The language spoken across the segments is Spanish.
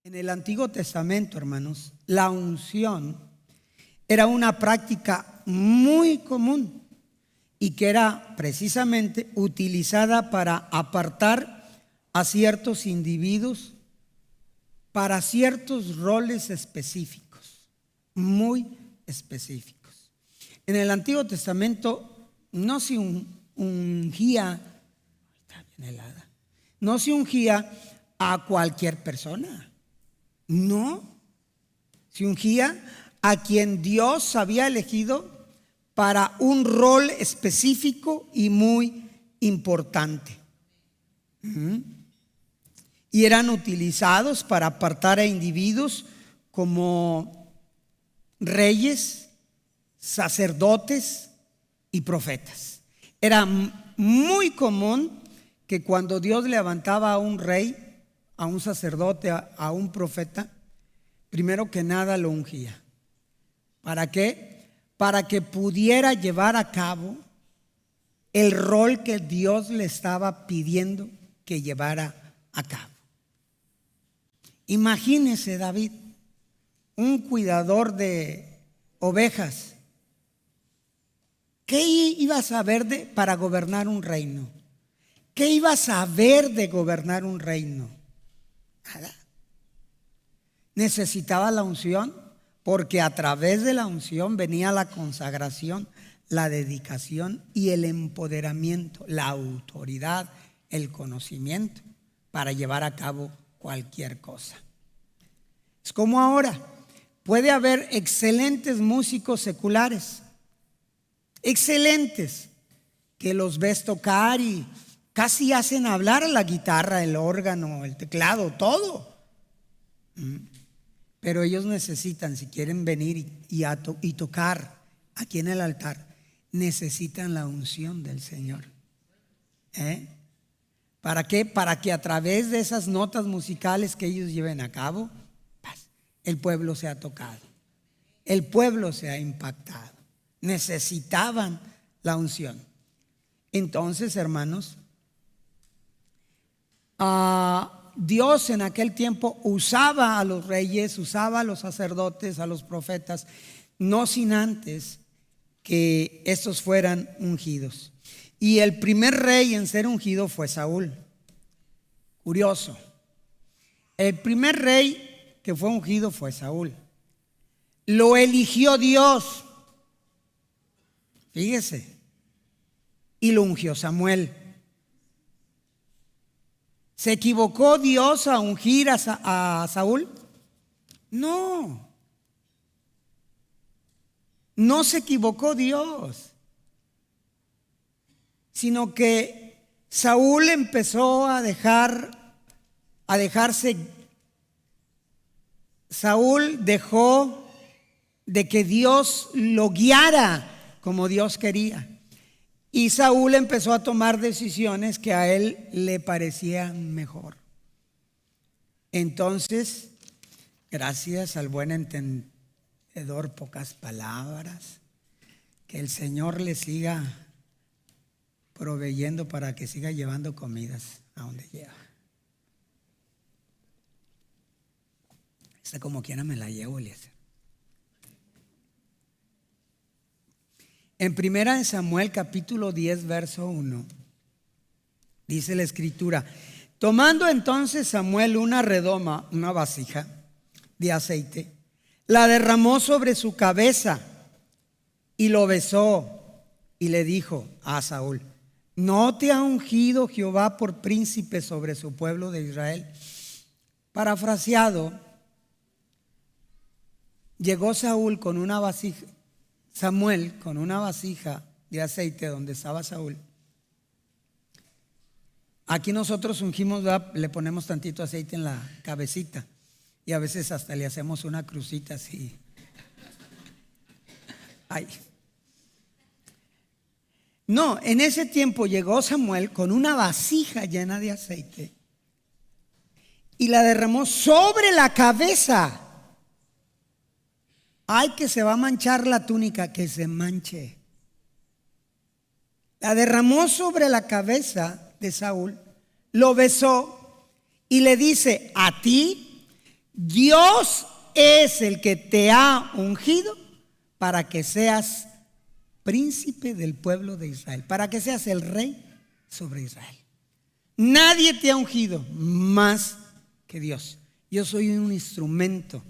En el Antiguo Testamento, hermanos, la unción era una práctica muy común y que era precisamente utilizada para apartar a ciertos individuos para ciertos roles específicos, muy específicos. En el Antiguo Testamento no se ungía, está bien helada, no se ungía a cualquier persona. No, se ungía a quien Dios había elegido para un rol específico y muy importante. Y eran utilizados para apartar a individuos como reyes, sacerdotes y profetas. Era muy común que cuando Dios levantaba a un rey, a un sacerdote, a un profeta, primero que nada lo ungía. ¿Para qué? Para que pudiera llevar a cabo el rol que Dios le estaba pidiendo que llevara a cabo. Imagínese, David, un cuidador de ovejas. ¿Qué iba a saber para gobernar un reino? ¿Qué iba a saber de gobernar un reino? Nada. Necesitaba la unción, porque a través de la unción venía la consagración, la dedicación y el empoderamiento, la autoridad, el conocimiento para llevar a cabo cualquier cosa. Es como ahora, puede haber excelentes músicos seculares, excelentes, que los ves tocar y casi hacen hablar a la guitarra, el órgano, el teclado, todo. Pero ellos necesitan, si quieren venir y tocar aquí en el altar, necesitan la unción del Señor. ¿Para qué? Para que a través de esas notas musicales que ellos lleven a cabo, el pueblo sea tocado, el pueblo sea impactado. Necesitaban la unción. Entonces, hermanos, Dios en aquel tiempo usaba a los reyes, usaba a los sacerdotes, a los profetas, no sin antes que estos fueran ungidos. Y el primer rey en ser ungido fue Saúl. Curioso. El primer rey que fue ungido fue Saúl. Lo eligió Dios. Fíjese. Y lo ungió Samuel. ¿Se equivocó Dios a ungir a Saúl? No. No se equivocó Dios, sino que Saúl empezó a dejarse. Saúl dejó de que Dios lo guiara como Dios quería. Y Saúl empezó a tomar decisiones que a él le parecían mejor. Entonces, gracias al buen entendedor, pocas palabras, que el Señor le siga proveyendo para que siga llevando comidas a donde lleva. Esta como quiera me la llevo, Eliezer. En 1 Samuel capítulo 10 verso 1 dice la escritura: tomando entonces Samuel una redoma, una vasija de aceite, la derramó sobre su cabeza y lo besó y le dijo a Saúl: ¿no te ha ungido Jehová por príncipe sobre su pueblo de Israel? Parafraseado, llegó Samuel con una vasija de aceite donde estaba Saúl. Aquí nosotros ungimos, ¿verdad? Le ponemos tantito aceite en la cabecita y a veces hasta le hacemos una crucita así. Ay. No, en ese tiempo llegó Samuel con una vasija llena de aceite y la derramó sobre la cabeza. Ay, que se va a manchar la túnica, que se manche. La derramó sobre la cabeza de Saúl, lo besó y le dice: a ti Dios es el que te ha ungido para que seas príncipe del pueblo de Israel, para que seas el rey sobre Israel. Nadie te ha ungido más que Dios. Yo soy un instrumento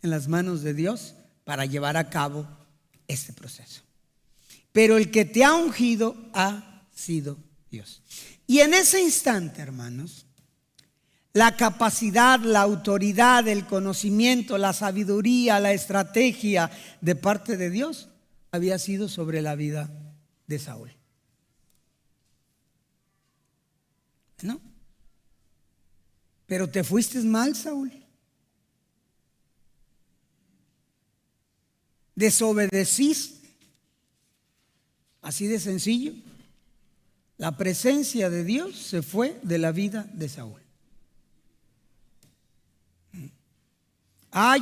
en las manos de Dios para llevar a cabo este proceso. Pero el que te ha ungido ha sido Dios. Y en ese instante, hermanos, la capacidad, la autoridad, el conocimiento, la sabiduría, la estrategia de parte de Dios había sido sobre la vida de Saúl. ¿No? Pero te fuiste mal, Saúl. Desobedeciste. Así de sencillo. La presencia de Dios se fue de la vida de Saúl.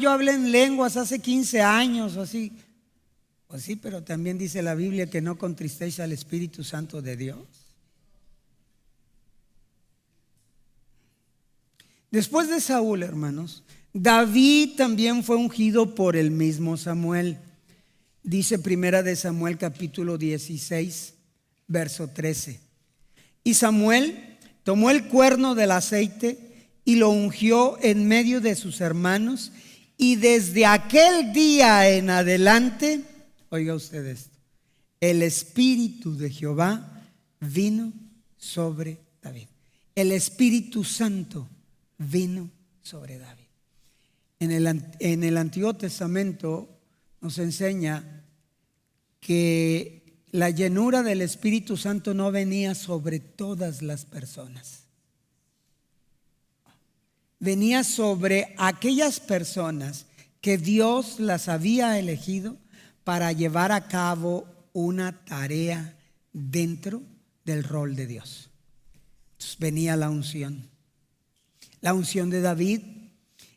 Yo hablé en lenguas hace 15 años o así. Pues sí, pero también dice la Biblia que no contristéis al Espíritu Santo de Dios. Después de Saúl, hermanos, David también fue ungido por el mismo Samuel. Dice Primera de Samuel capítulo 16, verso 13. Y Samuel tomó el cuerno del aceite y lo ungió en medio de sus hermanos, y desde aquel día en adelante, oiga usted esto, el Espíritu de Jehová vino sobre David. El Espíritu Santo vino sobre David. En el Antiguo Testamento nos enseña que la llenura del Espíritu Santo no venía sobre todas las personas. Venía sobre aquellas personas que Dios las había elegido para llevar a cabo una tarea dentro del rol de Dios. Entonces venía la unción. La unción de David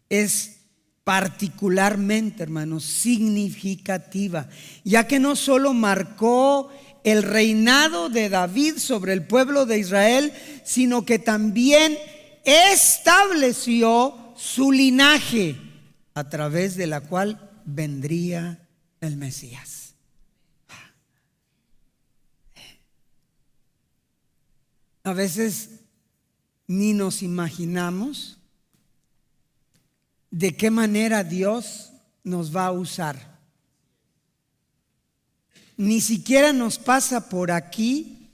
es particularmente, hermanos, significativa, ya que no solo marcó el reinado de David sobre el pueblo de Israel, sino que también estableció su linaje a través de la cual vendría el Mesías. A veces ni nos imaginamos de qué manera Dios nos va a usar. Ni siquiera nos pasa por aquí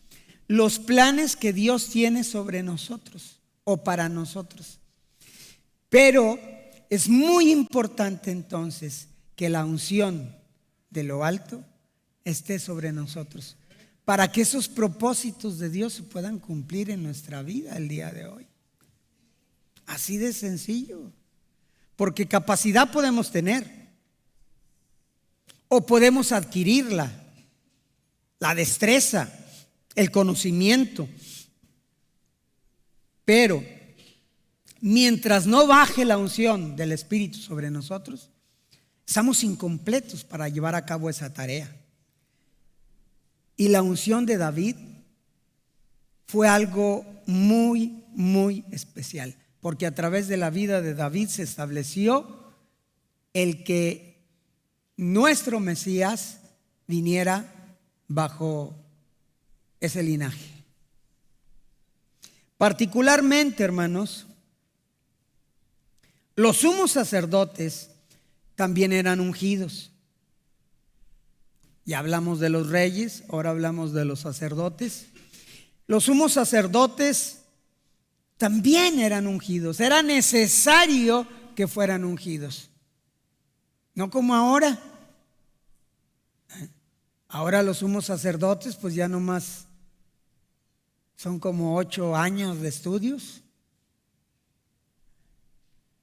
los planes que Dios tiene sobre nosotros o para nosotros. Pero es muy importante entonces que la unción de lo alto esté sobre nosotros, para que esos propósitos de Dios se puedan cumplir en nuestra vida el día de hoy. Así de sencillo. Porque capacidad podemos tener o podemos adquirirla, la destreza, el conocimiento. Pero mientras no baje la unción del Espíritu sobre nosotros, estamos incompletos para llevar a cabo esa tarea. Y la unción de David fue algo muy, muy especial, porque a través de la vida de David se estableció el que nuestro Mesías viniera bajo ese linaje. Particularmente, hermanos, los sumos sacerdotes también eran ungidos. Ya hablamos de los reyes, ahora hablamos de los sacerdotes. Los sumos sacerdotes también eran ungidos. Era necesario que fueran ungidos. No como ahora. Ahora los sumos sacerdotes pues ya nomás son como 8 años de estudios.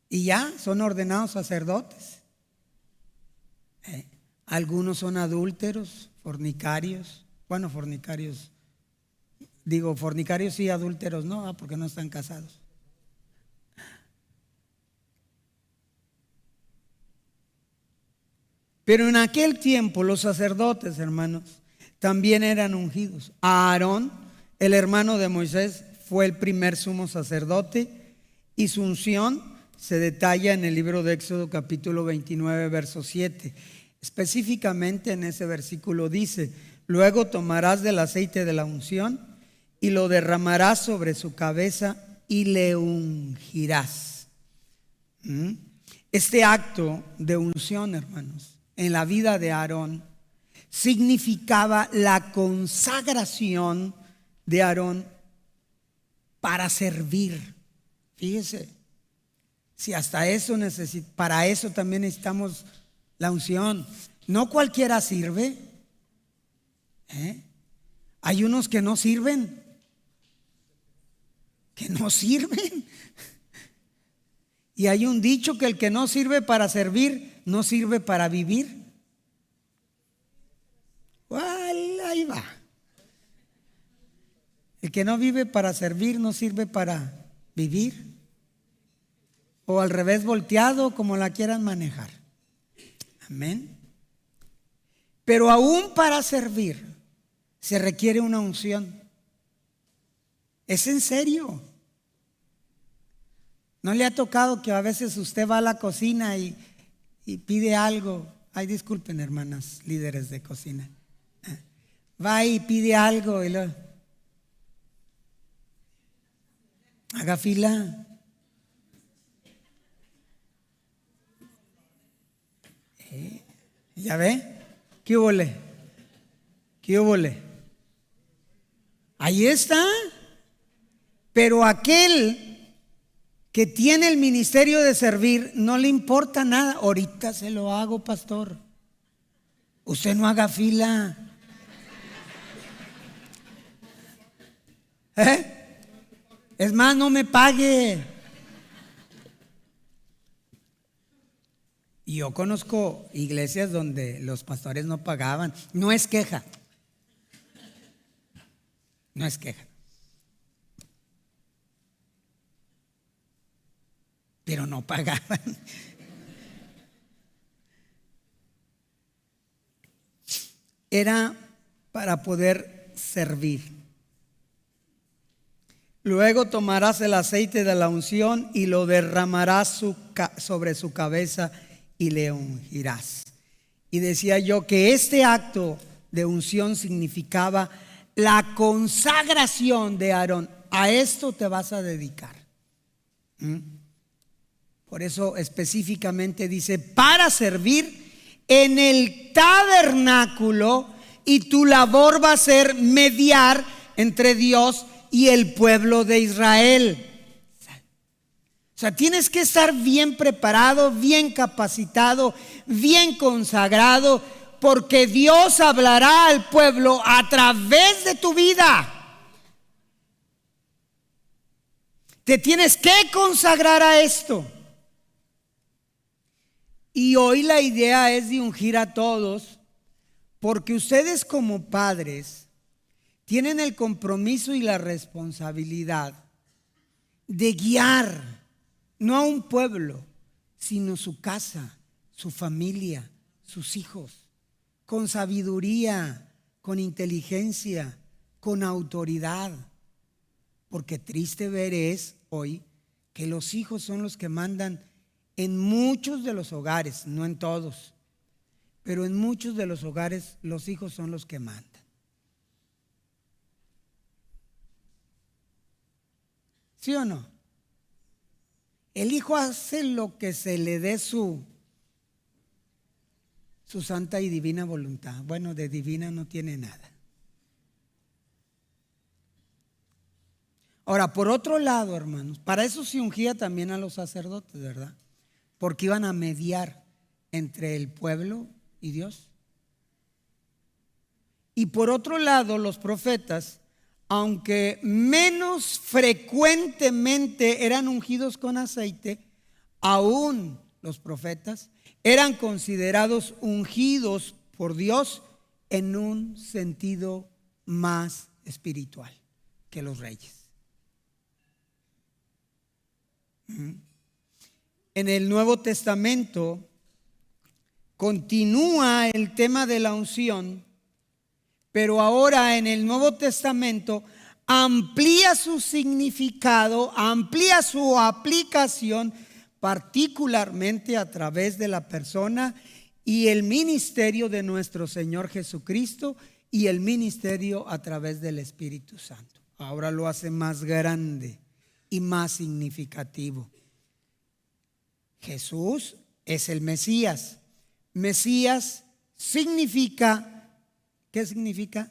Y ya son ordenados sacerdotes. Algunos son adúlteros, fornicarios. Bueno, fornicarios sí, adúlteros no, porque no están casados. Pero en aquel tiempo los sacerdotes, hermanos, también eran ungidos. Aarón, el hermano de Moisés, fue el primer sumo sacerdote y su unción se detalla en el libro de Éxodo capítulo 29, verso 7. Específicamente en ese versículo dice: luego tomarás del aceite de la unción y lo derramarás sobre su cabeza y le ungirás. Este acto de unción, hermanos, en la vida de Aarón significaba la consagración de Aarón para servir. Fíjese, si hasta eso para eso también necesitamos la unción. No cualquiera sirve. Hay unos que no sirven. Y hay un dicho que el que no sirve para servir, no sirve para vivir. Ahí va. El que no vive para servir, no sirve para vivir. O al revés, volteado, como la quieran manejar. Amén. Pero aún para servir se requiere una unción. Es en serio. ¿No le ha tocado que a veces usted va a la cocina y pide algo? Ay, disculpen, hermanas líderes de cocina. Va y pide algo y luego haga fila. ¿Ya ve? ¿Qué húbole? ¿Qué húbole? Ahí está. Pero aquel que tiene el ministerio de servir, no le importa nada. Ahorita se lo hago, pastor. Usted no haga fila. Es más, no me pague. Y yo conozco iglesias donde los pastores no pagaban. No es queja. No es queja. Pero no pagaban. Era para poder servir. Luego tomarás el aceite de la unción y lo derramarás sobre su cabeza y le ungirás. Y decía yo que este acto de unción significaba la consagración de Aarón. A esto te vas a dedicar. Por eso específicamente dice: para servir en el tabernáculo, y tu labor va a ser mediar entre Dios y el pueblo de Israel. O sea, tienes que estar bien preparado, bien capacitado, bien consagrado, porque Dios hablará al pueblo a través de tu vida. Te tienes que consagrar a esto. Y hoy la idea es de ungir a todos, porque ustedes como padres tienen el compromiso y la responsabilidad de guiar no a un pueblo, sino su casa, su familia, sus hijos, con sabiduría, con inteligencia, con autoridad. Porque triste ver es hoy que los hijos son los que mandan en muchos de los hogares, no en todos, pero en muchos de los hogares los hijos son los que mandan. ¿Sí o no? El hijo hace lo que se le dé su santa y divina voluntad. Bueno, de divina no tiene nada. Ahora, por otro lado, hermanos, para eso se ungía también a los sacerdotes, ¿verdad? Porque iban a mediar entre el pueblo y Dios. Y por otro lado, los profetas, aunque menos frecuentemente eran ungidos con aceite, aún los profetas eran considerados ungidos por Dios en un sentido más espiritual que los reyes. En el Nuevo Testamento continúa el tema de la unción, pero ahora en el Nuevo Testamento amplía su significado, amplía su aplicación particularmente a través de la persona y el ministerio de nuestro Señor Jesucristo y el ministerio a través del Espíritu Santo. Ahora lo hace más grande y más significativo. Jesús es el Mesías. Mesías significa, ¿qué significa?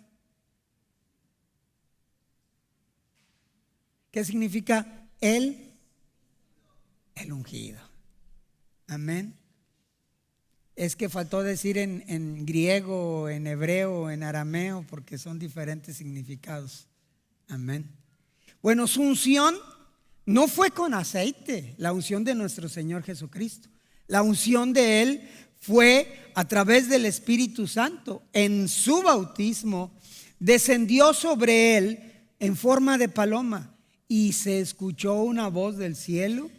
¿Qué significa el ungido? Amén. Es que faltó decir en griego, en hebreo, en arameo, porque son diferentes significados. Amén. Bueno, su unción no fue con aceite, la unción de nuestro Señor Jesucristo. La unción de Él fue a través del Espíritu Santo. En su bautismo descendió sobre Él en forma de paloma y se escuchó una voz del cielo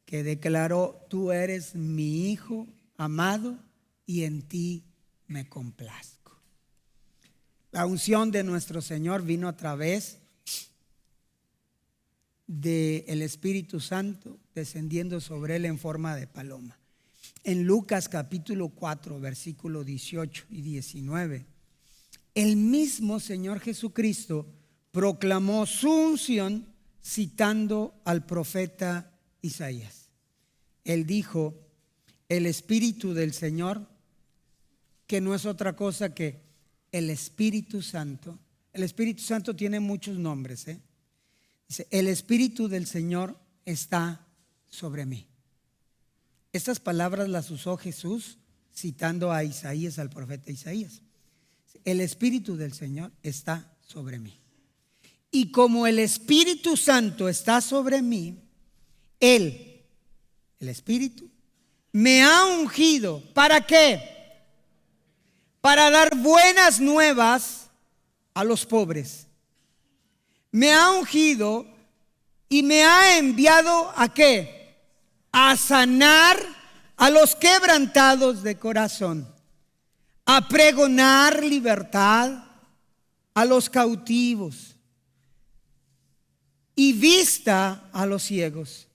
que declaró: tú eres mi Hijo amado y en ti me complazco. La unción de nuestro Señor vino a través del Espíritu Santo descendiendo sobre Él en forma de paloma. En Lucas capítulo 4, versículo 18 y 19, el mismo Señor Jesucristo proclamó su unción citando al profeta Isaías. Él dijo: el Espíritu del Señor, que no es otra cosa que el Espíritu Santo. El Espíritu Santo tiene muchos nombres, Dice: el Espíritu del Señor está sobre mí. Estas palabras las usó Jesús citando a Isaías, al profeta Isaías. El Espíritu del Señor está sobre mí. Y como el Espíritu Santo está sobre mí, Él, el Espíritu, me ha ungido. ¿Para qué? Para dar buenas nuevas a los pobres. Me ha ungido y me ha enviado ¿a qué? A sanar a los quebrantados de corazón, a pregonar libertad a los cautivos y vista a los ciegos,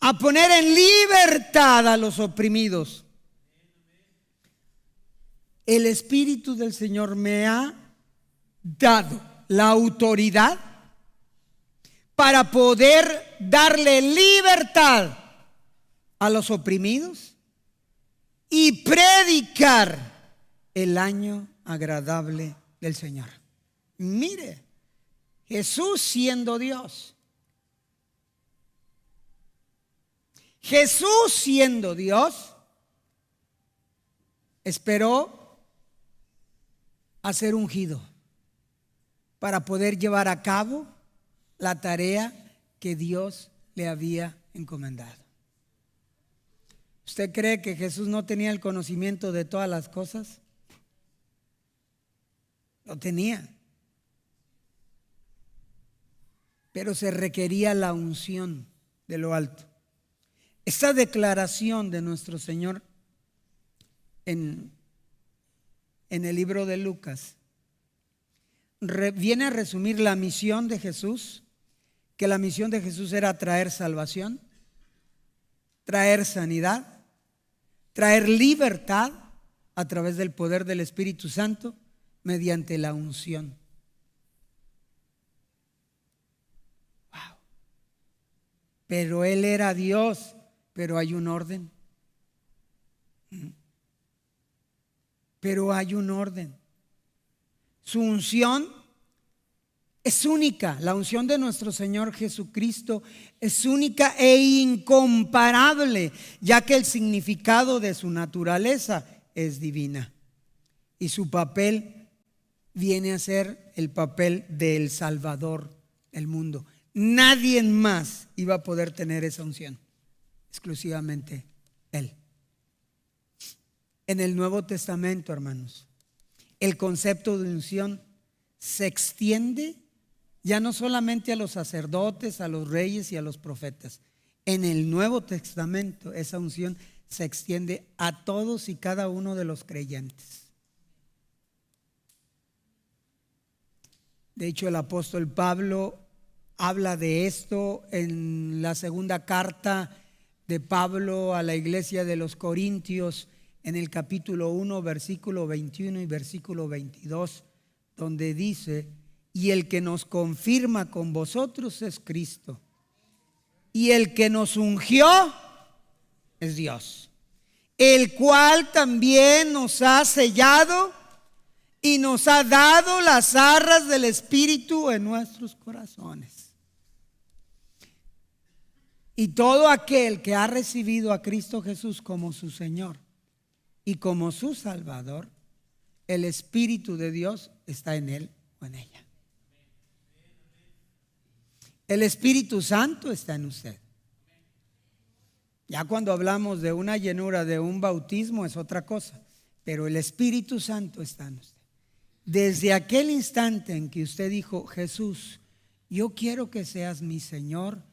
a poner en libertad a los oprimidos. El Espíritu del Señor me ha dado la autoridad para poder darle libertad a los oprimidos y predicar el año agradable del Señor. Mire, Jesús siendo Dios, esperó a ser ungido para poder llevar a cabo la tarea que Dios le había encomendado. ¿Usted cree que Jesús no tenía el conocimiento de todas las cosas? Lo tenía. Pero se requería la unción de lo alto. Esta declaración de nuestro Señor en el libro de Lucas viene a resumir la misión de Jesús, que la misión de Jesús era traer salvación, traer sanidad, traer libertad a través del poder del Espíritu Santo mediante la unción. Wow. Pero Él era Dios, pero hay un orden. Pero hay un orden. Su unción es única. La unción de nuestro Señor Jesucristo es única e incomparable, ya que el significado de su naturaleza es divina. Y su papel viene a ser el papel del Salvador del mundo. Nadie más iba a poder tener esa unción, exclusivamente Él. En el Nuevo Testamento, hermanos, el concepto de unción se extiende ya no solamente a los sacerdotes, a los reyes y a los profetas. En el Nuevo Testamento esa unción se extiende a todos y cada uno de los creyentes. De hecho, el apóstol Pablo habla de esto en la segunda carta de Pablo a la iglesia de los Corintios en el capítulo 1, versículo 21 y versículo 22, donde dice: y el que nos confirma con vosotros es Cristo, y el que nos ungió es Dios, el cual también nos ha sellado y nos ha dado las arras del Espíritu en nuestros corazones. Y todo aquel que ha recibido a Cristo Jesús como su Señor y como su Salvador, el Espíritu de Dios está en él o en ella. El Espíritu Santo está en usted. Ya cuando hablamos de una llenura, de un bautismo, es otra cosa, pero el Espíritu Santo está en usted. Desde aquel instante en que usted dijo: Jesús, yo quiero que seas mi Señor,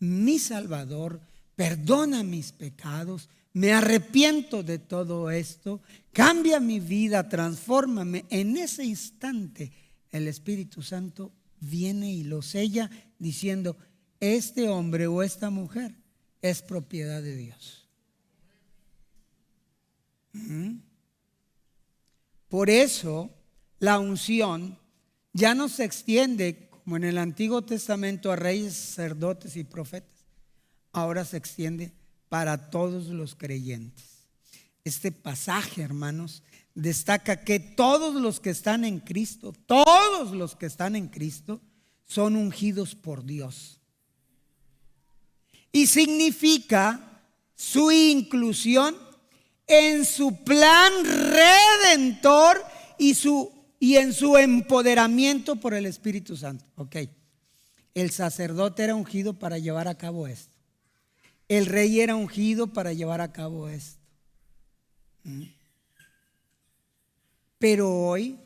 mi Salvador, perdona mis pecados, me arrepiento de todo esto, cambia mi vida, transfórmame. En ese instante el Espíritu Santo viene y lo sella diciendo: este hombre o esta mujer es propiedad de Dios. Por eso la unción ya no se extiende como en el Antiguo Testamento a reyes, sacerdotes y profetas. Ahora se extiende para todos los creyentes. Este pasaje, hermanos, destaca que todos los que están en Cristo, todos los que están en Cristo son ungidos por Dios. Y significa su inclusión en su plan redentor y en su empoderamiento por el Espíritu Santo. Ok, el sacerdote era ungido para llevar a cabo esto. El rey era ungido para llevar a cabo esto. Pero hoy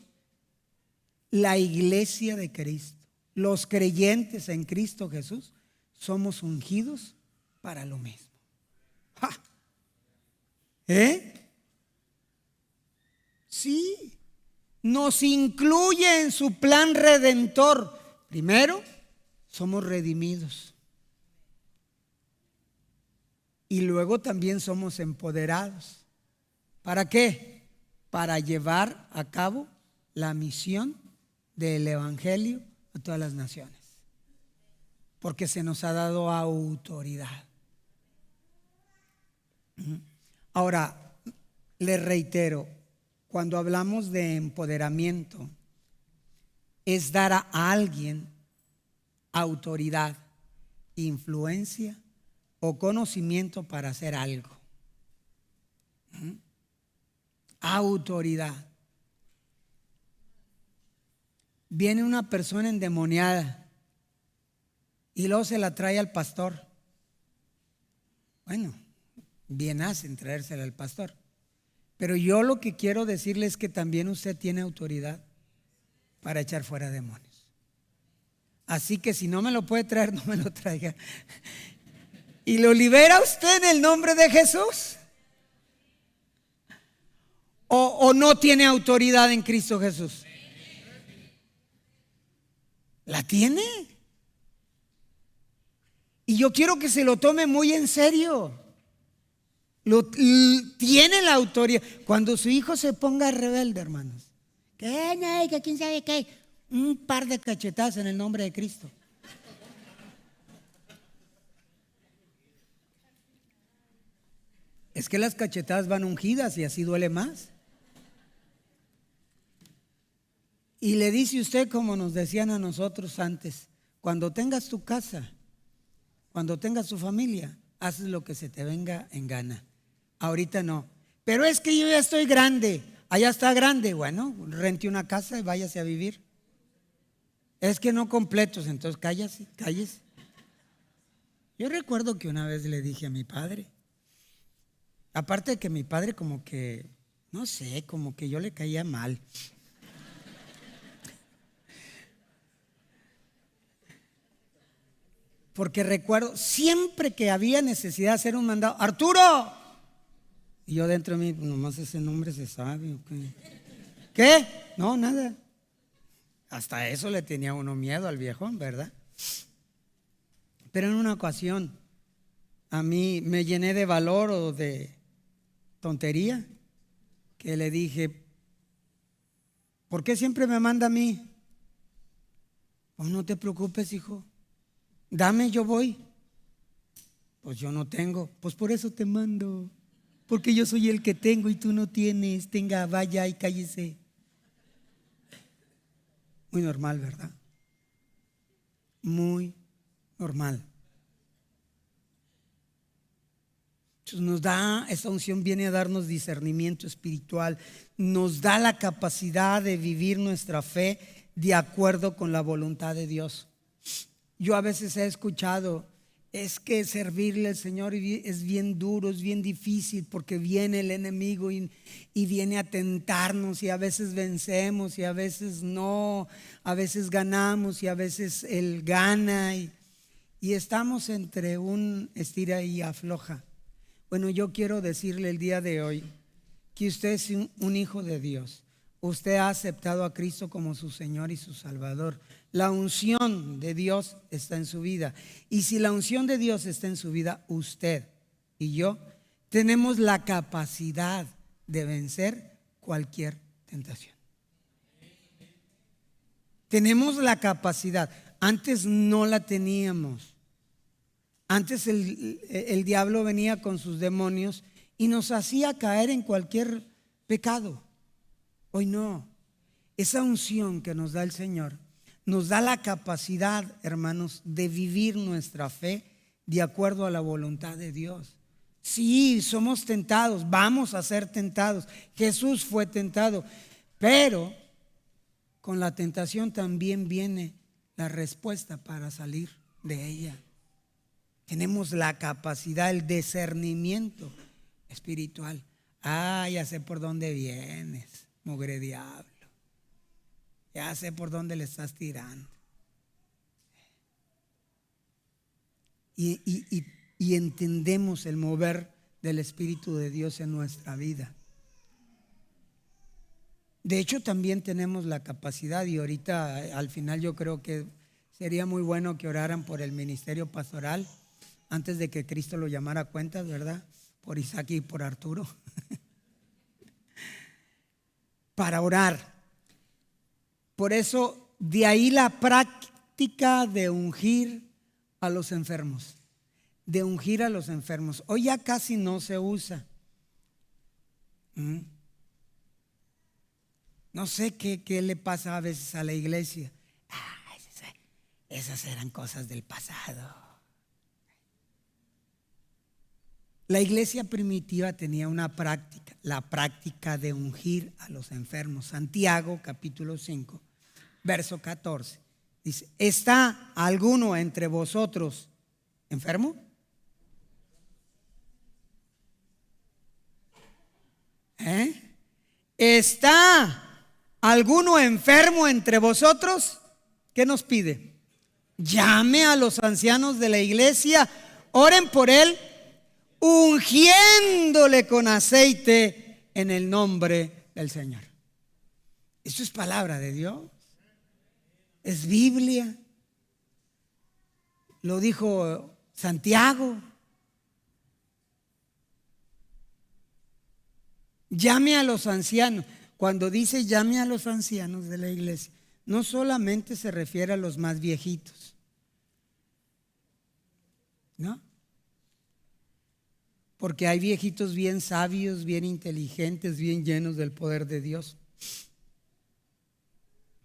la iglesia de Cristo, los creyentes en Cristo Jesús, somos ungidos para lo mismo. ¡Ja! Sí, nos incluye en su plan redentor. Primero, somos redimidos. Y luego también somos empoderados. ¿Para qué? Para llevar a cabo la misión del Evangelio a todas las naciones. Porque se nos ha dado autoridad. Ahora, les reitero, cuando hablamos de empoderamiento, es dar a alguien autoridad, influencia o conocimiento para hacer algo. Autoridad. Viene una persona endemoniada y luego se la trae al pastor. Bueno, bien hacen traérsela al pastor. Pero yo lo que quiero decirle es que también usted tiene autoridad para echar fuera demonios. Así que si no me lo puede traer, no me lo traiga. ¿Y lo libera usted en el nombre de Jesús? ¿O no tiene autoridad en Cristo Jesús? ¿La tiene? Y yo quiero que se lo tome muy en serio. Tiene la autoridad. Cuando su hijo se ponga rebelde, hermanos, que quién sabe qué, un par de cachetadas en el nombre de Cristo. Es que las cachetadas van ungidas y así duele más. Y le dice usted, como nos decían a nosotros antes: cuando tengas tu casa, cuando tengas tu familia, haces lo que se te venga en gana. Ahorita no. Pero es que yo ya estoy grande. Allá está grande. Bueno, rente una casa y váyase a vivir. Es que no completos, entonces cállese. Yo recuerdo que una vez le dije a mi padre, aparte de que mi padre como que, no sé, como que yo le caía mal. Porque recuerdo, siempre que había necesidad de hacer un mandado: ¡Arturo! Y yo dentro de mí, nomás ese nombre se sabe. ¿Qué? No, nada. Hasta eso le tenía uno miedo al viejón, ¿verdad? Pero en una ocasión, a mí me llené de valor o de tontería, que le dije, ¿por qué siempre me manda a mí? Pues no te preocupes, hijo, dame, yo voy. Pues yo no tengo, pues por eso te mando, porque yo soy el que tengo y tú no tienes. Tenga, vaya y cállese. Muy normal, ¿verdad? Muy normal. Entonces nos da, esta unción viene a darnos discernimiento espiritual, nos da la capacidad de vivir nuestra fe de acuerdo con la voluntad de Dios. Yo a veces he escuchado, es que servirle al Señor es bien duro, es bien difícil, porque viene el enemigo y viene a tentarnos, y a veces vencemos y a veces no, a veces ganamos y a veces Él gana, y estamos entre un estira y afloja. Bueno, yo quiero decirle el día de hoy que usted es un hijo de Dios. Usted ha aceptado a Cristo como su Señor y su Salvador. La unción de Dios está en su vida. Y si la unción de Dios está en su vida, usted y yo tenemos la capacidad de vencer cualquier tentación. Tenemos la capacidad. Antes no la teníamos. Antes el diablo venía con sus demonios y nos hacía caer en cualquier pecado. Hoy no. Esa unción que nos da el Señor nos da la capacidad, hermanos, de vivir nuestra fe de acuerdo a la voluntad de Dios. Sí, somos tentados, vamos a ser tentados. Jesús fue tentado, pero con la tentación también viene la respuesta para salir de ella. Tenemos la capacidad, el discernimiento espiritual. Ya sé por dónde vienes, mugre diablo. Ya sé por dónde le estás tirando. Y entendemos el mover del Espíritu de Dios en nuestra vida. De hecho, también tenemos la capacidad, y ahorita al final yo creo que sería muy bueno que oraran por el ministerio pastoral antes de que Cristo lo llamara a cuentas, ¿verdad? Por Isaac y por Arturo. Para orar. Por eso, de ahí la práctica de ungir a los enfermos. De ungir a los enfermos. Hoy ya casi no se usa. No sé qué le pasa a veces a la iglesia. Esas eran cosas del pasado. La iglesia primitiva tenía una práctica, la práctica de ungir a los enfermos. Santiago capítulo 5, verso 14. Dice, ¿está alguno entre vosotros enfermo? ¿Está alguno enfermo entre vosotros? ¿Qué nos pide? Llame a los ancianos de la iglesia, oren por él, ungiéndole con aceite en el nombre del Señor. Eso es palabra de Dios. Es Biblia. Lo dijo Santiago. Llame a los ancianos. Cuando dice llame a los ancianos de la iglesia, no solamente se refiere a los más viejitos, ¿no? Porque hay viejitos bien sabios, bien inteligentes, bien llenos del poder de Dios.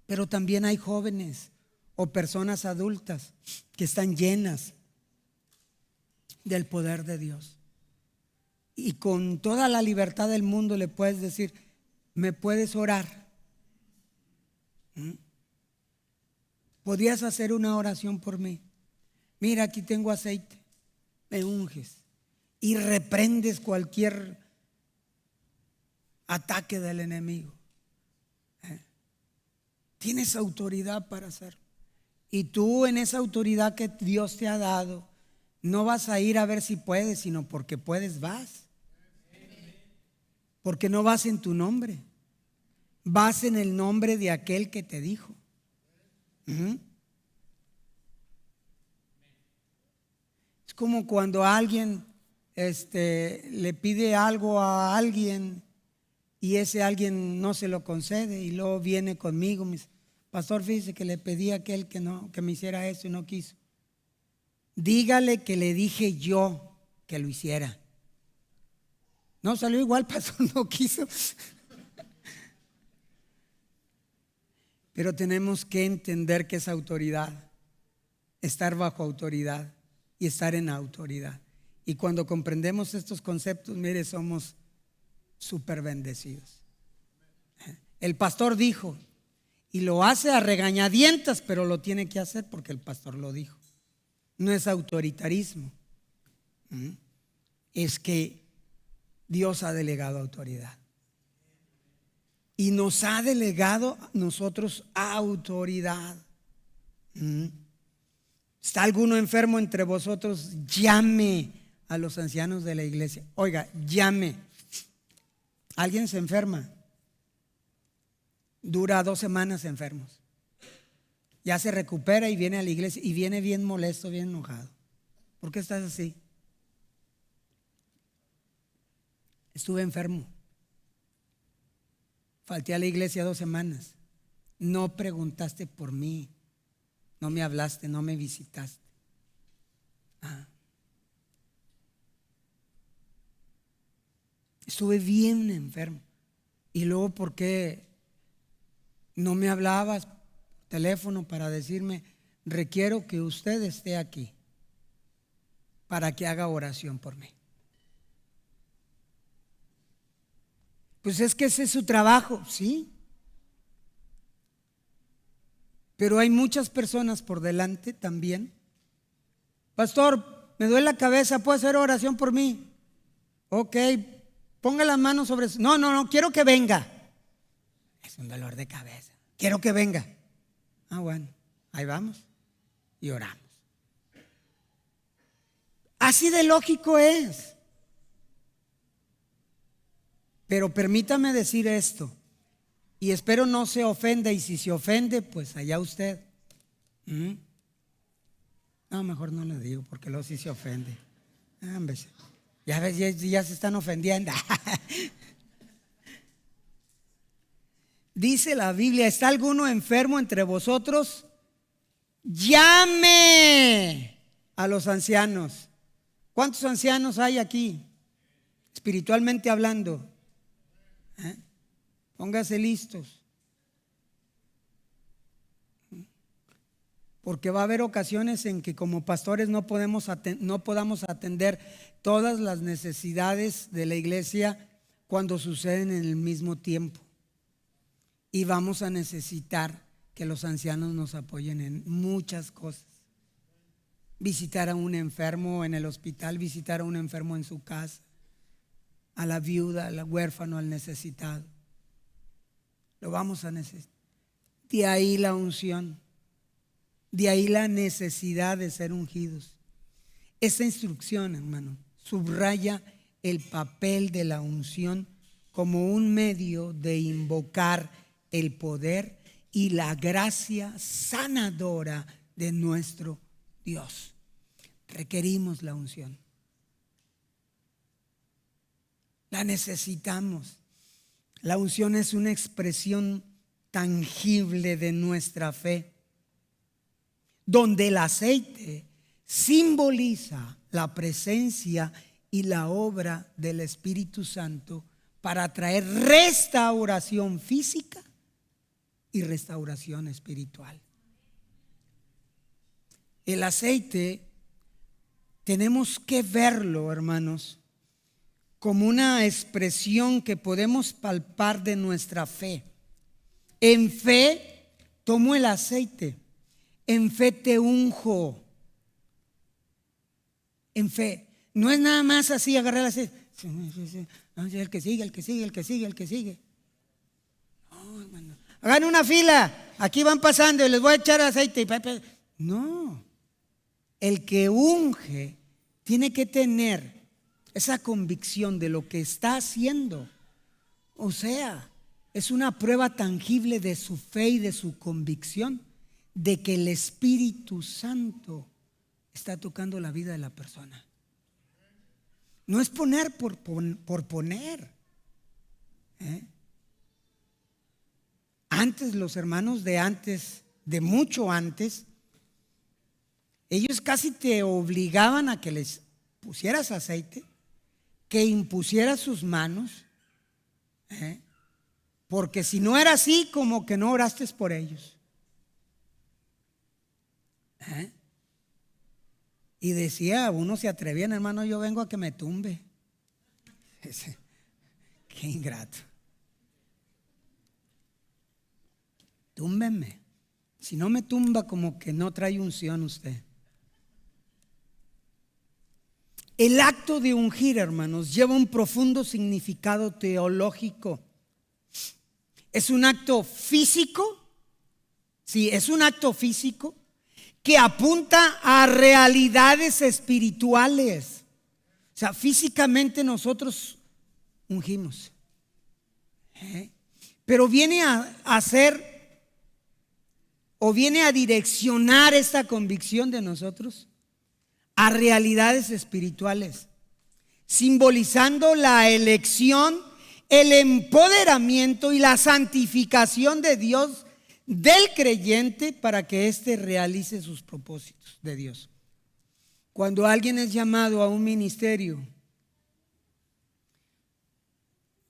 Pero también hay jóvenes o personas adultas que están llenas del poder de Dios. Y con toda la libertad del mundo le puedes decir, ¿me puedes orar? ¿Podrías hacer una oración por mí? Mira, aquí tengo aceite, me unges. Y reprendes cualquier ataque del enemigo. Tienes autoridad para hacerlo. Y tú, en esa autoridad que Dios te ha dado, no vas a ir a ver si puedes, sino porque puedes, vas. Porque no vas en tu nombre, vas en el nombre de aquel que te dijo. como cuando alguien le pide algo a alguien y ese alguien no se lo concede y luego viene conmigo, me dice: pastor, fíjese que le pedí a aquel que me hiciera eso y no quiso. Dígale que le dije yo que lo hiciera. No salió igual, pastor, no quiso. Pero tenemos que entender que es autoridad, estar bajo autoridad y estar en autoridad. Y cuando comprendemos estos conceptos, mire, somos súper bendecidos. El pastor dijo, y lo hace a regañadientas, pero lo tiene que hacer porque el pastor lo dijo. No es autoritarismo, es que Dios ha delegado autoridad. Y nos ha delegado a nosotros autoridad. ¿Está alguno enfermo entre vosotros? Llame a los ancianos de la iglesia. Oiga, llame. ¿Alguien se enferma? Dura 2 semanas enfermos. Ya se recupera y viene a la iglesia y viene bien molesto, bien enojado. ¿Por qué estás así? Estuve enfermo. Falté a la iglesia 2 semanas. No preguntaste por mí. No me hablaste, no me visitaste. Estuve bien enfermo. Y luego, ¿por qué no me hablabas por teléfono para decirme: requiero que usted esté aquí para que haga oración por mí? Pues es que ese es su trabajo, sí. Pero hay muchas personas por delante también. Pastor, me duele la cabeza, ¿puede hacer oración por mí? Ok, ponga las manos sobre eso. No, quiero que venga. Es un dolor de cabeza. Quiero que venga. Bueno, ahí vamos y oramos. Así de lógico es. Pero permítame decir esto, y espero no se ofenda, y si se ofende, pues allá usted. No, mejor no le digo, porque luego sí se ofende. Ya ves, ya se están ofendiendo. Dice la Biblia: ¿está alguno enfermo entre vosotros? Llame a los ancianos. ¿Cuántos ancianos hay aquí? Espiritualmente hablando. Póngase listos. Porque va a haber ocasiones en que como pastores no podamos atender todas las necesidades de la iglesia cuando suceden en el mismo tiempo. Y vamos a necesitar que los ancianos nos apoyen en muchas cosas. Visitar a un enfermo en el hospital, visitar a un enfermo en su casa, a la viuda, al huérfano, al necesitado. Lo vamos a necesitar. De ahí la unción, de ahí la necesidad de ser ungidos. Esta instrucción, hermano, subraya el papel de la unción como un medio de invocar el poder y la gracia sanadora de nuestro Dios. Requerimos la unción. La necesitamos. La unción es una expresión tangible de nuestra fe, donde el aceite simboliza la presencia y la obra del Espíritu Santo para traer restauración física y restauración espiritual. El aceite tenemos que verlo, hermanos, como una expresión que podemos palpar de nuestra fe. En fe tomo el aceite, en fe te unjo. En fe, no es nada más así agarrar el aceite. El que sigue, el que sigue, el que sigue, el que sigue. No, hermano. Hagan una fila, aquí van pasando y les voy a echar aceite. No, el que unge tiene que tener esa convicción de lo que está haciendo. O sea, es una prueba tangible de su fe y de su convicción de que el Espíritu Santo está tocando la vida de la persona. No es poner por poner. Antes, los hermanos de antes, de mucho antes, ellos casi te obligaban a que les pusieras aceite, que impusieras sus manos, porque si no era así, como que no oraste por ellos. Y decía, uno se atrevía, hermano, yo vengo a que me tumbe. Qué ingrato. Túmbeme. Si no me tumba, como que no trae unción usted. El acto de ungir, hermanos, lleva un profundo significado teológico. Es un acto físico. Sí, es un acto físico que apunta a realidades espirituales. O sea, físicamente nosotros ungimos. Pero viene a hacer, o viene a direccionar esta convicción de nosotros a realidades espirituales, simbolizando la elección, el empoderamiento y la santificación de Dios del creyente para que éste realice sus propósitos de Dios. Cuando alguien es llamado a un ministerio,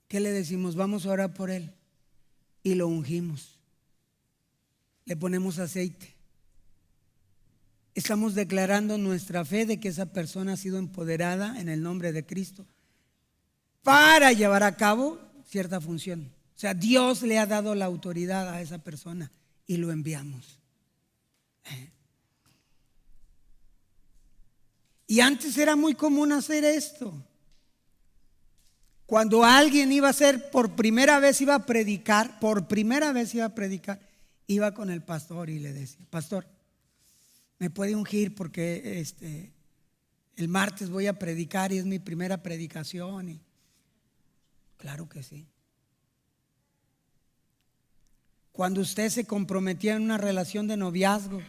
¿qué le decimos? Vamos a orar por él y lo ungimos, le ponemos aceite. Estamos declarando nuestra fe de que esa persona ha sido empoderada en el nombre de Cristo para llevar a cabo cierta función. O sea, Dios le ha dado la autoridad a esa persona y lo enviamos. Y antes era muy común hacer esto. Cuando alguien iba a hacer, por primera vez iba a predicar, iba con el pastor y le decía: pastor, ¿me puede ungir? Porque el martes voy a predicar y es mi primera predicación. Y claro que sí. Cuando usted se comprometía en una relación de noviazgo,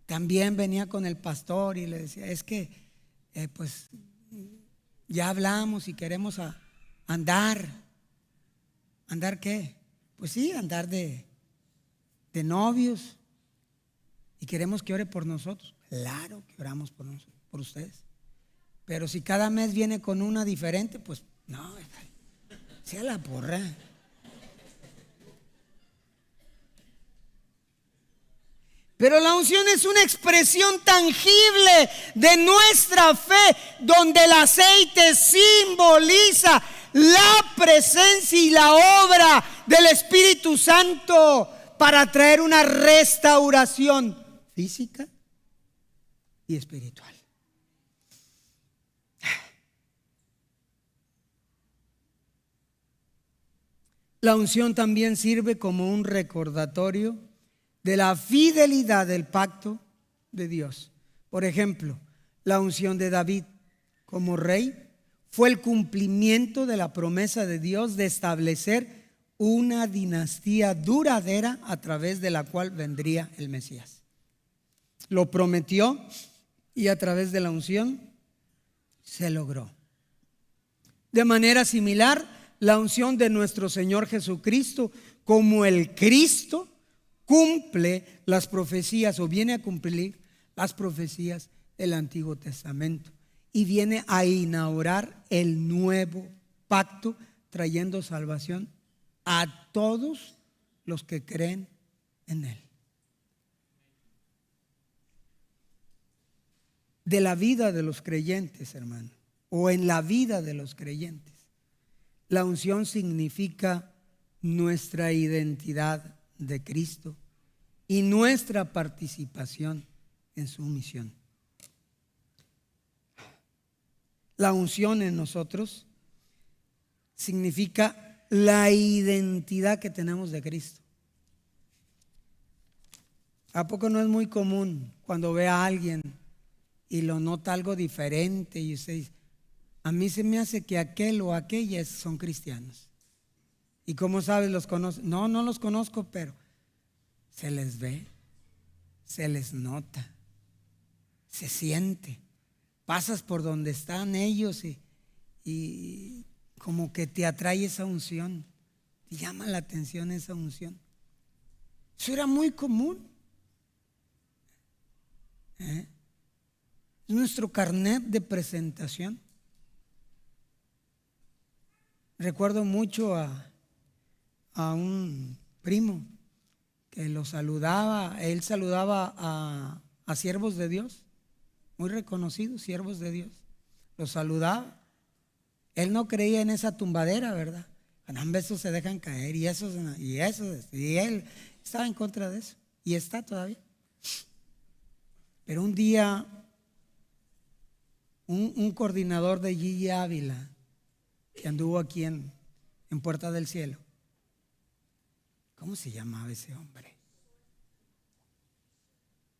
también venía con el pastor y le decía: es que pues ya hablamos y queremos andar. ¿Andar qué? Pues sí, andar de novios. Y queremos que ore por nosotros. Claro que oramos por ustedes. Pero si cada mes viene con una diferente, pues no, sea la porra. Pero la unción es una expresión tangible de nuestra fe, donde el aceite simboliza la presencia y la obra del Espíritu Santo para traer una restauración física y espiritual. La unción también sirve como un recordatorio de la fidelidad del pacto de Dios. Por ejemplo, la unción de David como rey fue el cumplimiento de la promesa de Dios de establecer una dinastía duradera a través de la cual vendría el Mesías. Lo prometió y a través de la unción se logró. De manera similar, la unción de nuestro Señor Jesucristo como el Cristo cumple las profecías, o viene a cumplir las profecías del Antiguo Testamento, y viene a inaugurar el nuevo pacto, trayendo salvación a todos los que creen en Él. De la vida de los creyentes, hermano, o en la vida de los creyentes, la unción significa nuestra identidad de Cristo y nuestra participación en su misión. La unción en nosotros significa la identidad que tenemos de Cristo. ¿A poco no es muy común cuando ve a alguien y lo nota algo diferente y usted dice: a mí se me hace que aquel o aquellas son cristianos? ¿Y cómo sabes? ¿Los conoces? No, no los conozco, pero se les ve, se les nota, se siente. Pasas por donde están ellos y como que te atrae esa unción, te llama la atención esa unción. Eso era muy común. Es nuestro carnet de presentación. Recuerdo mucho a un primo que lo saludaba. Él saludaba a siervos de Dios, muy reconocidos siervos de Dios. Los saludaba. Él no creía en esa tumbadera, ¿verdad? Ganan besos, se dejan caer y eso, y él estaba en contra de eso y está todavía. Pero un día un coordinador de Gigi Ávila, que anduvo aquí en Puerta del Cielo, ¿cómo se llamaba ese hombre?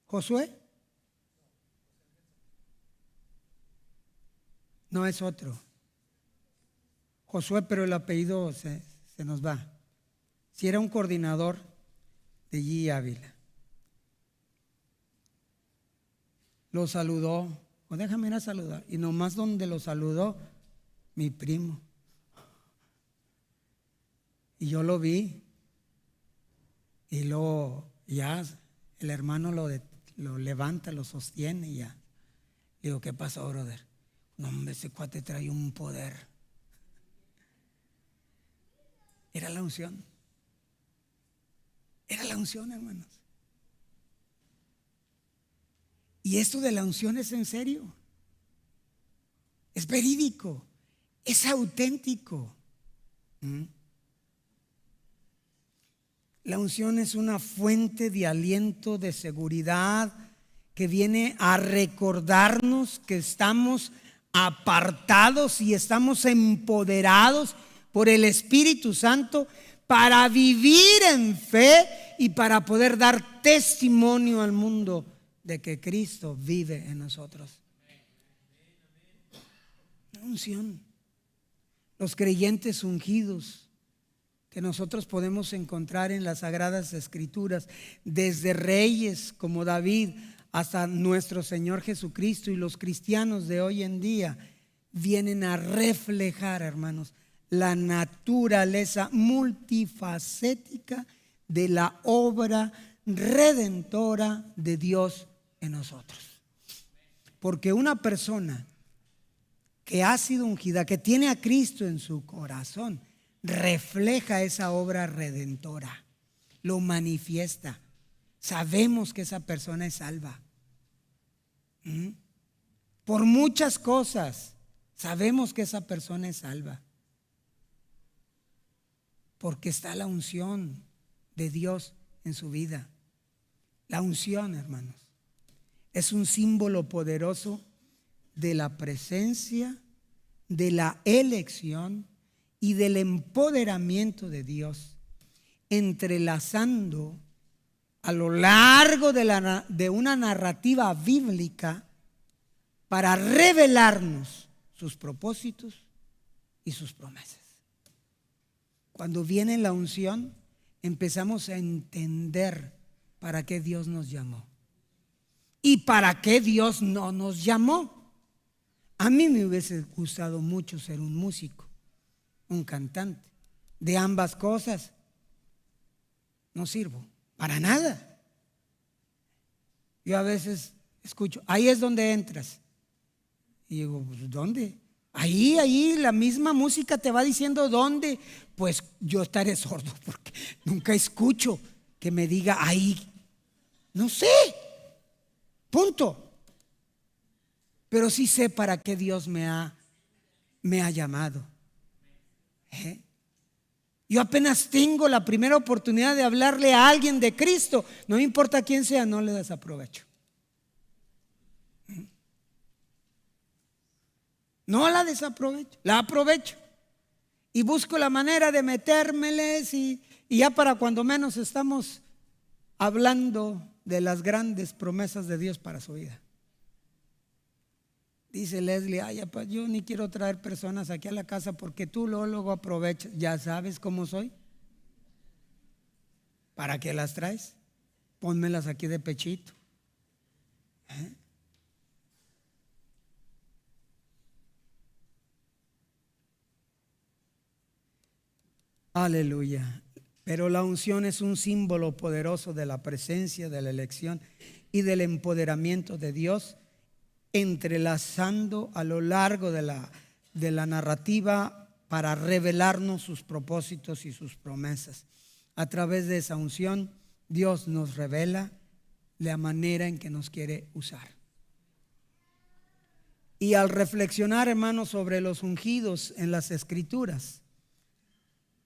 ¿Josué? No, es otro. Josué, pero el apellido se nos va. Si era un coordinador de Gigi Ávila. Lo saludó, o déjame ir a saludar. Y nomás donde lo saludó, mi primo. Y yo lo vi. Y luego ya el hermano lo levanta, lo sostiene y ya. Digo, ¿qué pasó, brother? No, hombre, ese cuate trae un poder. Era la unción. Era la unción, hermanos. Y esto de la unción es en serio. Es verídico. Es auténtico. La unción es una fuente de aliento, de seguridad, que viene a recordarnos que estamos apartados y estamos empoderados por el Espíritu Santo para vivir en fe y para poder dar testimonio al mundo de que Cristo vive en nosotros. La unción. Los creyentes ungidos que nosotros podemos encontrar en las Sagradas Escrituras, desde reyes como David hasta nuestro Señor Jesucristo, y los cristianos de hoy en día vienen a reflejar, hermanos, la naturaleza multifacética de la obra redentora de Dios en nosotros. Porque una persona que ha sido ungida, que tiene a Cristo en su corazón, refleja esa obra redentora, lo manifiesta. Sabemos que esa persona es salva. Por muchas cosas sabemos que esa persona es salva, porque está la unción de Dios en su vida. La unción, hermanos, es un símbolo poderoso de la presencia, de la elección y del empoderamiento de Dios, entrelazando a lo largo de una narrativa bíblica para revelarnos sus propósitos y sus promesas. Cuando viene la unción, empezamos a entender para qué Dios nos llamó y para qué Dios no nos llamó. A mí me hubiese gustado mucho ser un músico, un cantante. De ambas cosas no sirvo para nada. Yo a veces escucho, ahí es donde entras. Y digo, pues, ¿dónde? Ahí, la misma música te va diciendo dónde. Pues yo estaré sordo porque nunca escucho que me diga ahí. No sé. Punto. Pero sí sé para qué Dios me ha llamado. Yo apenas tengo la primera oportunidad de hablarle a alguien de Cristo. No me importa quién sea, no le desaprovecho. No la desaprovecho, la aprovecho. Y busco la manera de metérmeles y ya para cuando menos estamos hablando de las grandes promesas de Dios para su vida. Dice Leslie, ay, yo ni quiero traer personas aquí a la casa porque tú luego aprovechas. Ya sabes cómo soy. ¿Para qué las traes? Pónmelas aquí de pechito. Aleluya. Pero la unción es un símbolo poderoso de la presencia, de la elección y del empoderamiento de Dios, entrelazando a lo largo de la narrativa para revelarnos sus propósitos y sus promesas. A través de esa unción, Dios nos revela la manera en que nos quiere usar. Y al reflexionar, hermanos, sobre los ungidos en las Escrituras,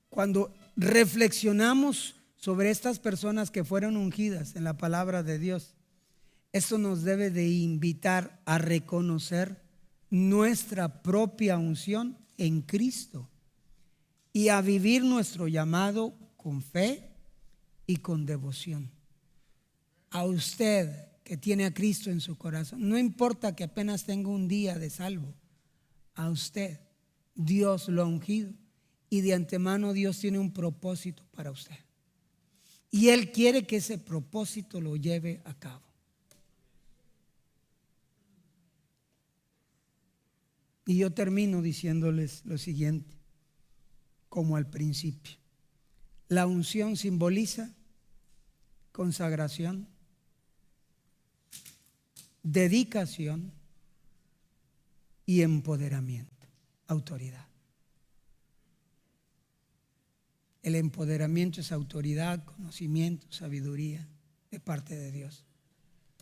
cuando reflexionamos sobre estas personas que fueron ungidas en la palabra de Dios, esto nos debe de invitar a reconocer nuestra propia unción en Cristo y a vivir nuestro llamado con fe y con devoción. A usted que tiene a Cristo en su corazón, no importa que apenas tenga un día de salvo, a usted Dios lo ha ungido y de antemano Dios tiene un propósito para usted. Y Él quiere que ese propósito lo lleve a cabo. Y yo termino diciéndoles lo siguiente, como al principio. La unción simboliza consagración, dedicación y empoderamiento, autoridad. El empoderamiento es autoridad, conocimiento, sabiduría de parte de Dios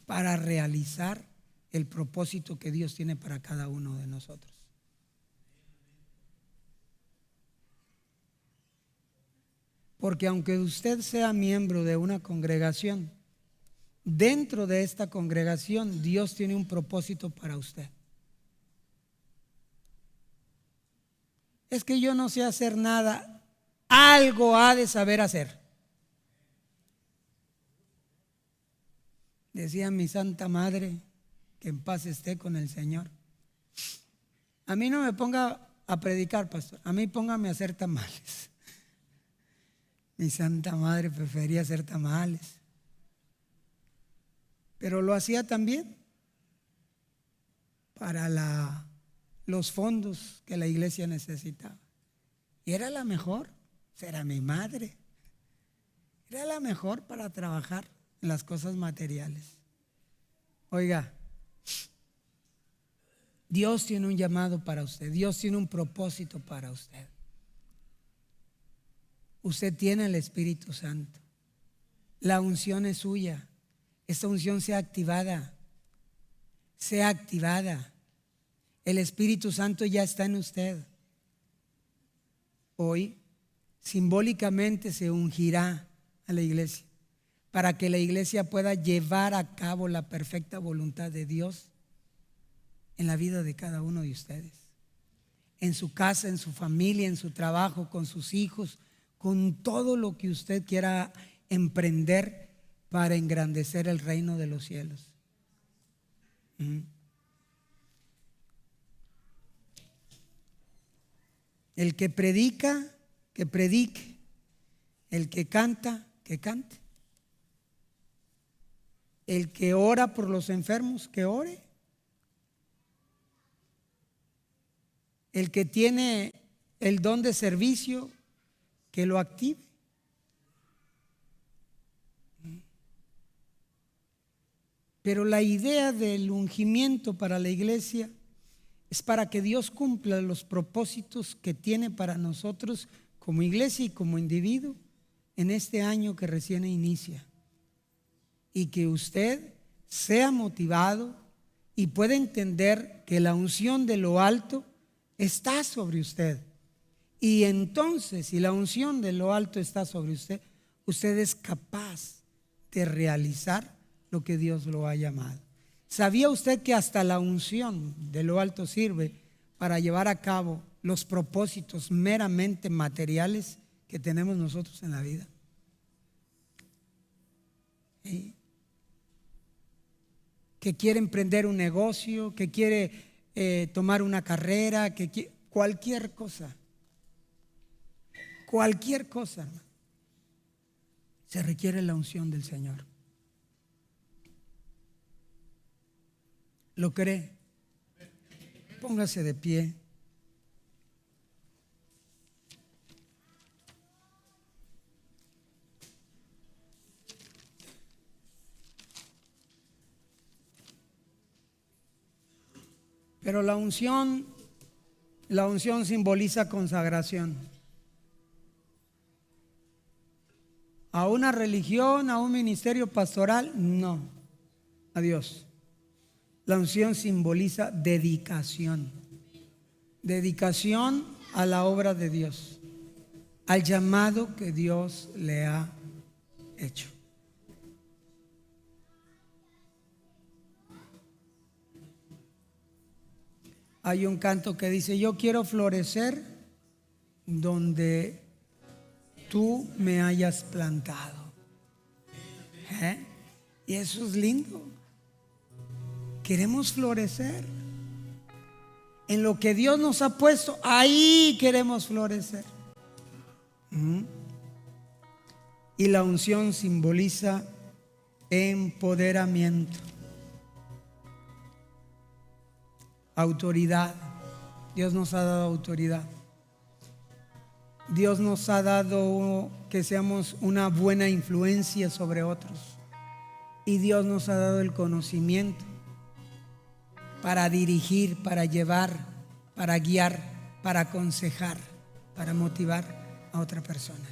para realizar el propósito que Dios tiene para cada uno de nosotros. Porque aunque usted sea miembro de una congregación, dentro de esta congregación Dios tiene un propósito para usted. Es que yo no sé hacer nada, algo ha de saber hacer. Decía mi Santa Madre, que en paz esté con el Señor: a mí no me ponga a predicar, pastor, a mí póngame a hacer tamales. Mi Santa Madre prefería hacer tamales, pero lo hacía también para los fondos que la iglesia necesitaba. Y era la mejor, era mi madre, era la mejor para trabajar en las cosas materiales. Oiga, Dios tiene un llamado para usted, Dios tiene un propósito para usted. Usted tiene el Espíritu Santo, la unción es suya. Esta unción sea activada, sea activada. El Espíritu Santo ya está en usted. Hoy simbólicamente se ungirá a la iglesia para que la iglesia pueda llevar a cabo la perfecta voluntad de Dios en la vida de cada uno de ustedes, en su casa, en su familia, en su trabajo, con sus hijos, con todo lo que usted quiera emprender para engrandecer el reino de los cielos. El que predica, que predique. El que canta, que cante. El que ora por los enfermos, que ore. El que tiene el don de servicio, que lo active. Pero la idea del ungimiento para la iglesia es para que Dios cumpla los propósitos que tiene para nosotros como iglesia y como individuo en este año que recién inicia. Y que usted sea motivado y pueda entender que la unción de lo alto está sobre usted. Y entonces, si la unción de lo alto está sobre usted, usted es capaz de realizar lo que Dios lo ha llamado. ¿Sabía usted que hasta la unción de lo alto sirve para llevar a cabo los propósitos meramente materiales que tenemos nosotros en la vida? ¿Sí? Que quiere emprender un negocio, que quiere tomar una carrera, cualquier cosa. Cualquier cosa, se requiere la unción del Señor. ¿Lo cree? Póngase de pie. Pero la unción simboliza consagración. A una religión, a un ministerio pastoral, no, a Dios. La unción simboliza dedicación. Dedicación a la obra de Dios, al llamado que Dios le ha hecho. Hay un canto que dice: yo quiero florecer donde tú me hayas plantado. Y eso es lindo. Queremos florecer en lo que Dios nos ha puesto. Ahí queremos florecer. Y la unción simboliza empoderamiento, autoridad. Dios nos ha dado autoridad. Dios nos ha dado que seamos una buena influencia sobre otros. Y Dios nos ha dado el conocimiento para dirigir, para llevar, para guiar, para aconsejar, para motivar a otra persona.